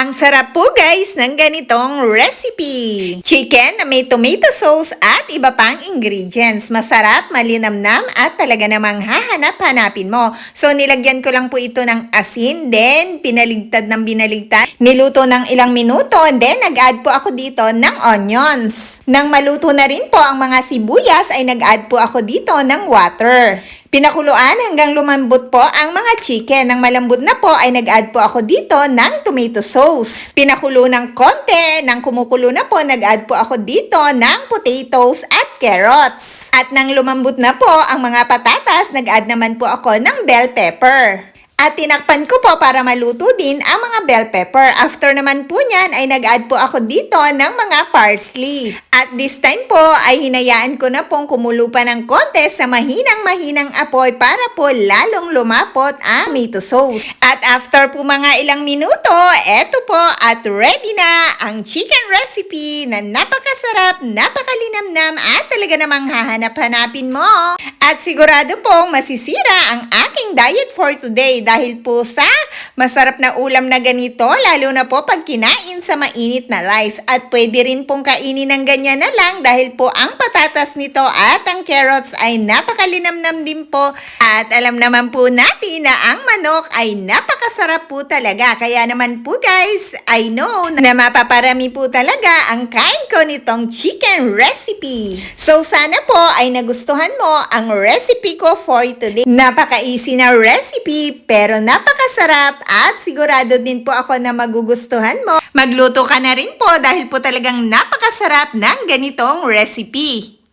Ang sarap po guys ng ganitong recipe. Chicken na may tomato sauce at iba pang ingredients. Masarap, malinamnam at talaga namang hahanap-hanapin mo. So nilagyan ko lang po ito ng asin, then pinaligtad ng binaligtad. Niluto ng ilang minuto, then nag-add po ako dito ng onions. Nang maluto na rin po ang mga sibuyas ay nag-add po ako dito ng water. Pinakuluan hanggang lumambot po ang mga chicken. Nang malambot na po ay nag-add po ako dito ng tomato sauce. Pinakulo ng konti, nang kumukulo na po nag-add po ako dito ng potatoes at carrots. At nang lumambot na po ang mga patatas, nag-add naman po ako ng bell pepper. At tinakpan ko po para maluto din ang mga bell pepper. After naman po niyan ay nag-add po ako dito ng mga parsley. At this time po ay hinayaan ko na pong kumulo pa ng konti sa mahinang apoy para po lalong lumapot ang tomato sauce. At after po mga ilang minuto, eto po at ready na ang chicken recipe na napakasarap, napakalinamnam at talaga namang hahanap-hanapin mo. At sigurado pong masisira ang aking diet for today dahil po sa masarap na ulam na ganito, lalo na po pag kinain sa mainit na rice. At pwede rin pong kainin ng ganyan na lang dahil po ang patatas nito at ang carrots ay napakalinamnam din po. At alam naman po natin na ang manok ay napakasarap po talaga. Kaya naman po guys, I know na mapaparami po talaga ang kain ko nitong chicken recipe. So sana po ay nagustuhan mo ang recipe ko for today. Napaka-easy na recipe pero napakasarap at sigurado din po ako na magugustuhan mo. Magluto ka na rin po dahil po talagang napakasarap ng ganitong recipe.